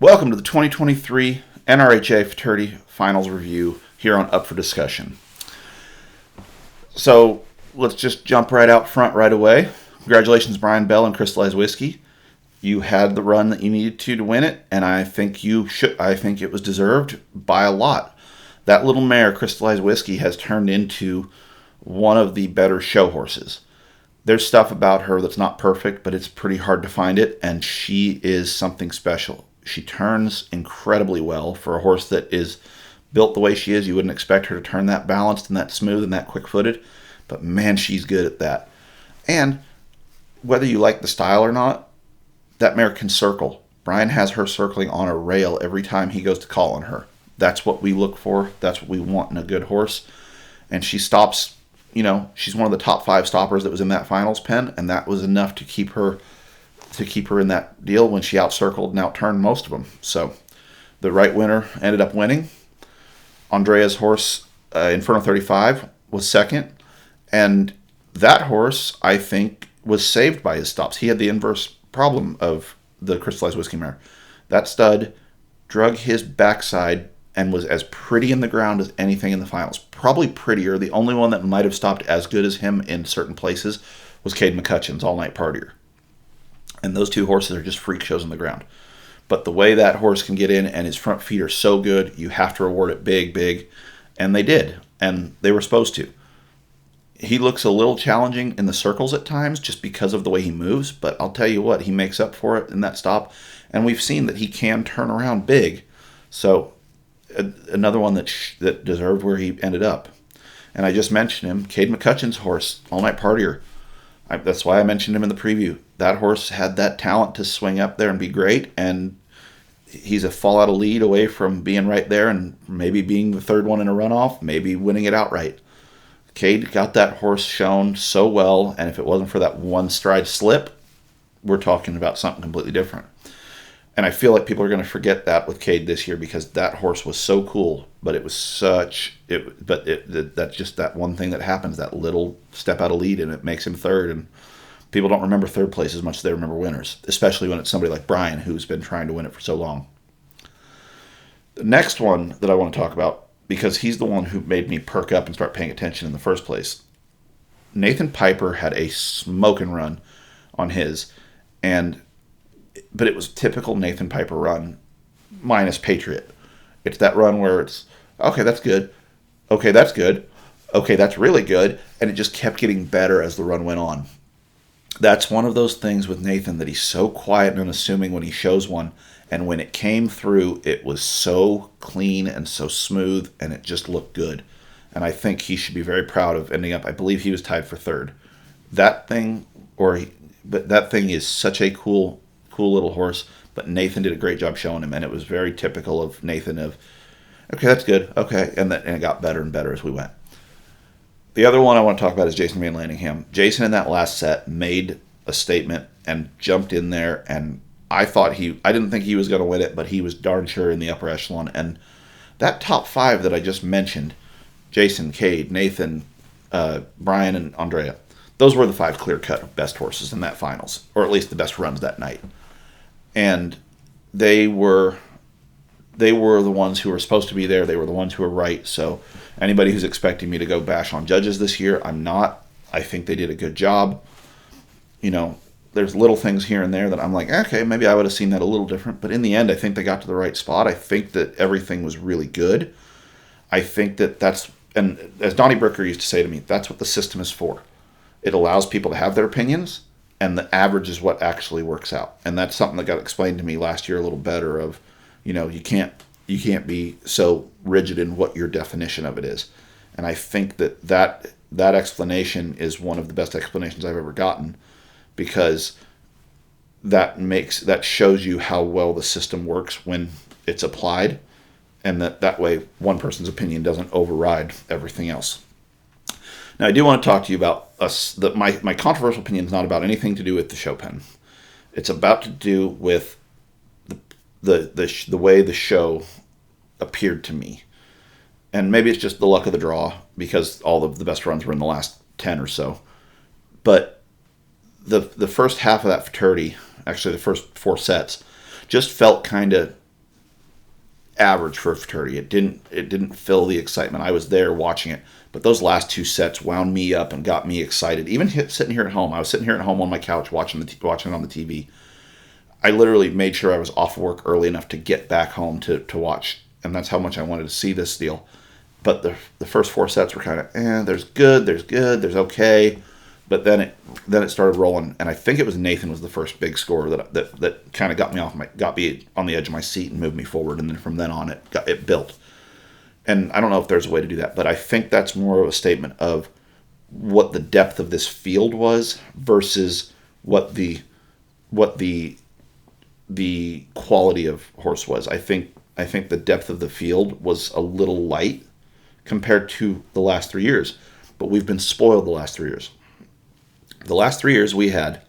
Welcome to the 2023 NRHA Futurity Finals review here on Up for Discussion. So let's just jump right out front right away. Congratulations, Brian Bell and Crystallized Whiskey. You had the run that you needed to win it, and I think it was deserved by a lot. That little mare, Crystallized Whiskey, has turned into one of the better show horses. There's stuff about her that's not perfect, but it's pretty hard to find it, and she is something special. She turns incredibly well for a horse that is built the way she is. You wouldn't expect her to turn that balanced and that smooth and that quick-footed, but man, she's good at that. And whether you like the style or not, that mare can circle. Brian has her circling on a rail every time he goes to call on her. That's what we look for. That's what we want in a good horse. And she stops, she's one of the top 5 stoppers that was in that finals pen, and that was enough to keep her in that deal when she outcircled and outturned most of them. So the right winner ended up winning. Andrea's horse, Inferno 35, was second. And that horse, I think, was saved by his stops. He had the inverse problem of the Crystallized Whiskey mare. That stud drug his backside and was as pretty in the ground as anything in the finals. Probably prettier. The only one that might have stopped as good as him in certain places was Cade McCutcheon's All Night Partier. And those two horses are just freak shows on the ground. But the way that horse can get in and his front feet are so good, you have to reward it big. And they did. And they were supposed to. He looks a little challenging in the circles at times just because of the way he moves. But I'll tell you what, he makes up for it in that stop. And we've seen that he can turn around big. So another one that deserved where he ended up. And I just mentioned him, Cade McCutcheon's horse, All Night Partier. That's why I mentioned him in the preview. That horse had that talent to swing up there and be great, and he's a fall out of lead away from being right there and maybe being the third one in a runoff, maybe winning it outright. Cade got that horse shown so well, and if it wasn't for that one stride slip, we're talking about something completely different. And I feel like people are going to forget that with Cade this year because that horse was so cool, but that's just that one thing that happens, that little step out of lead, and it makes him third. And people don't remember third place as much as they remember winners, especially when it's somebody like Brian who's been trying to win it for so long. The next one that I want to talk about, because he's the one who made me perk up and start paying attention in the first place. Nathan Piper had a smoking run on his, but it was typical Nathan Piper run minus Patriot. It's that run where it's, okay, that's good. Okay, that's good. Okay, that's really good. And it just kept getting better as the run went on. That's one of those things with Nathan that he's so quiet and unassuming when he shows one. And when it came through, it was so clean and so smooth, and it just looked good. And I think he should be very proud of ending up, I believe he was tied for third. That thing is such a cool little horse, but Nathan did a great job showing him, and it was very typical of Nathan of, okay, that's good, okay, and it got better and better as we went. The other one I want to talk about is Jason Van Landingham. Jason in that last set made a statement and jumped in there, and I didn't think he was going to win it, but he was darn sure in the upper echelon, and that top 5 that I just mentioned, Jason, Cade, Nathan, Brian, and Andrea, those were the 5 clear-cut best horses in that finals, or at least the best runs that night. And they were the ones who were supposed to be there. They were the ones who were right. So anybody who's expecting me to go bash on judges this year, I'm not. I think they did a good job. There's little things here and there that I'm like, okay, maybe I would have seen that a little different. But in the end, I think they got to the right spot. I think that everything was really good. I think that's, and as Donnie Bricker used to say to me, that's what the system is for. It allows people to have their opinions, and the average is what actually works out. And that's something that got explained to me last year a little better of, you can't be so rigid in what your definition of it is. And I think that explanation is one of the best explanations I've ever gotten, because that shows you how well the system works when it's applied, and that way one person's opinion doesn't override everything else. Now, I do want to talk to you about my controversial opinion is not about anything to do with the show pen. It's about to do with the way the show appeared to me. And maybe it's just the luck of the draw because all of the best runs were in the last 10 or so. But the first half of that Futurity, actually the first 4 sets, just felt kind of average for a Futurity. It didn't fill the excitement. I was there watching it, but those last two sets wound me up and got me excited. Even sitting here at home, I was sitting here at home on my couch watching watching it on the TV. I literally made sure I was off work early enough to get back home to watch, and that's how much I wanted to see this deal. But the first four sets were kind of, there's good, there's okay, but then it started rolling, and I think it was Nathan was the first big scorer that kind of got me on the edge of my seat and moved me forward, and then from then on it built. And I don't know if there's a way to do that, but I think that's more of a statement of what the depth of this field was versus what the quality of horse was. I think the depth of the field was a little light compared to the last 3 years, but we've been spoiled the last 3 years. The last 3 years we had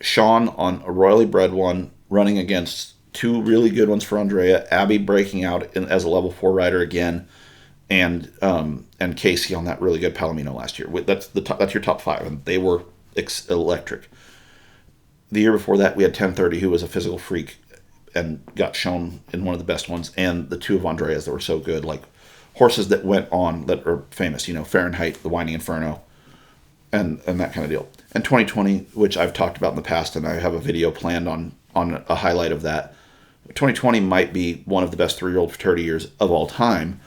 Sean on a royally bred one running against two really good ones for NRHA, Abby breaking out as a level 4 rider again, and Casey on that really good Palomino last year. That's your top five, and they were electric. The year before that, we had 1030, who was a physical freak and got shown in one of the best ones, and the two of Andrea's that were so good, like horses that went on that are famous, Fahrenheit, the Winding Inferno, and that kind of deal. And 2020, which I've talked about in the past, and I have a video planned on a highlight of that. 2020 might be one of the best 3-year-old Futurity years of all time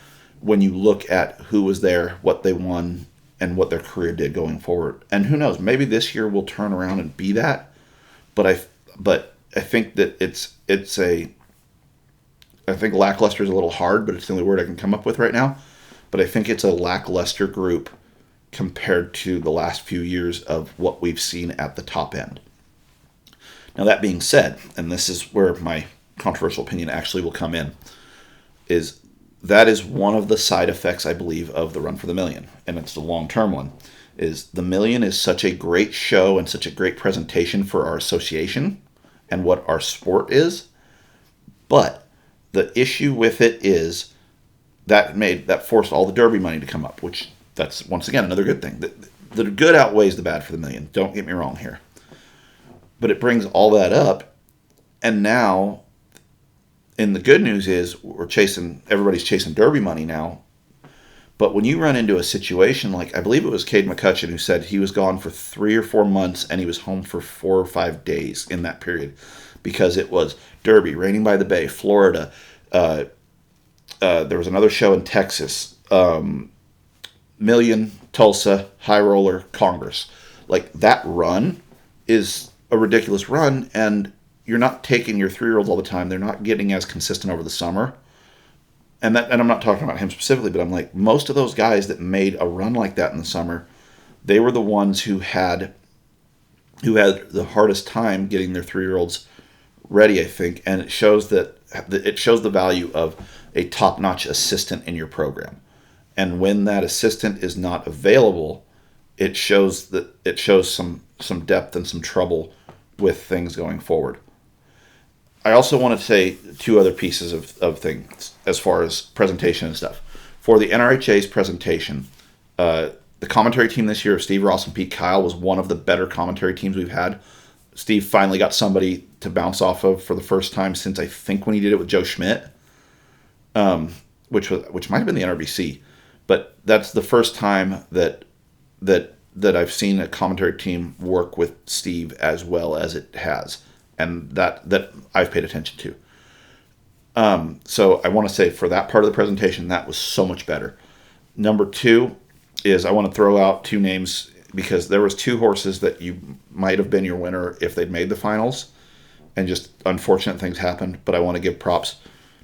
when you look at who was there, what they won, and what their career did going forward. And who knows, maybe this year will turn around and be that. But I think that I think lackluster is a little hard, but it's the only word I can come up with right now. But I think it's a lackluster group compared to the last few years of what we've seen at the top end. Now, that being said, and this is where my controversial opinion actually will come in, is that is one of the side effects, I believe, of the Run for the Million, and it's the long-term one, is the Million is such a great show and such a great presentation for our association and what our sport is, but the issue with it is that forced all the Derby money to come up, which that's, once again, another good thing. The good outweighs the bad for the Million, don't get me wrong here. But it brings all that up, and now, and the good news is everybody's chasing Derby money now. But when you run into a situation like, I believe it was Cade McCutcheon who said he was gone for 3 or 4 months and he was home for 4 or 5 days in that period because it was Derby, Raining by the Bay, Florida. There was another show in Texas, Million, Tulsa, High Roller, Congress. Like, that run is a ridiculous run, and you're not taking your 3-year-olds all the time. They're not getting as consistent over the summer. And I'm not talking about him specifically, but I'm like, most of those guys that made a run like that in the summer, they were the ones who had the hardest time getting their 3-year-olds ready, I think. And it shows the value of a top-notch assistant in your program. And when that assistant is not available, it shows some depth and some trouble with things going forward. I also want to say 2 other pieces of things as far as presentation and stuff. For the NRHA's presentation, the commentary team this year of Steve Ross and Pete Kyle was one of the better commentary teams we've had. Steve finally got somebody to bounce off of for the first time since I think when he did it with Joe Schmidt, which might have been the NRBC. But that's the first time that I've seen a commentary team work with Steve as well as it has, and that I've paid attention to. So I want to say for that part of the presentation, that was so much better. Number 2 is I want to throw out 2 names because there was 2 horses that you might have been your winner if they'd made the finals, and just unfortunate things happened. But I want to give props.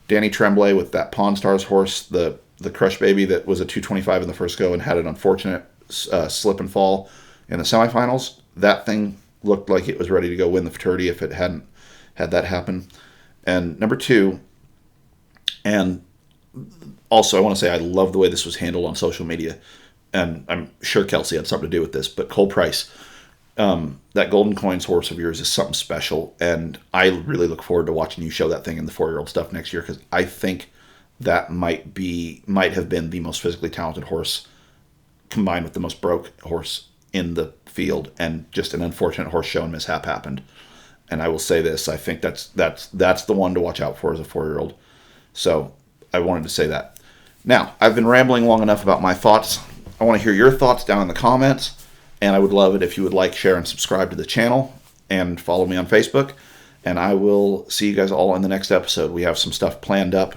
Danny Tremblay with that Pawn Stars horse, the Crush Baby that was a 225 in the first go and had an unfortunate slip and fall in the semifinals. That thing looked like it was ready to go win the Futurity if it hadn't had that happen. And number 2, and also I want to say I love the way this was handled on social media, and I'm sure Kelsey had something to do with this, but Cole Price, that Golden Coins horse of yours is something special, and I really look forward to watching you show that thing in the 4-year-old stuff next year, because I think that might have been the most physically talented horse combined with the most broke horse in the field, and just an unfortunate horse show and mishap happened. And I will say this, I think that's the one to watch out for as a 4-year-old. So I wanted to say that. Now, I've been rambling long enough about my thoughts. I want to hear your thoughts down in the comments, and I would love it if you would like, share, and subscribe to the channel, and follow me on Facebook. And I will see you guys all in the next episode. We have some stuff planned up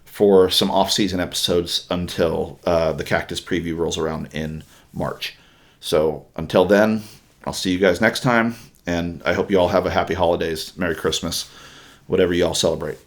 for some off-season episodes until the Cactus preview rolls around in March. So until then, I'll see you guys next time, and I hope you all have a happy holidays, Merry Christmas, whatever you all celebrate.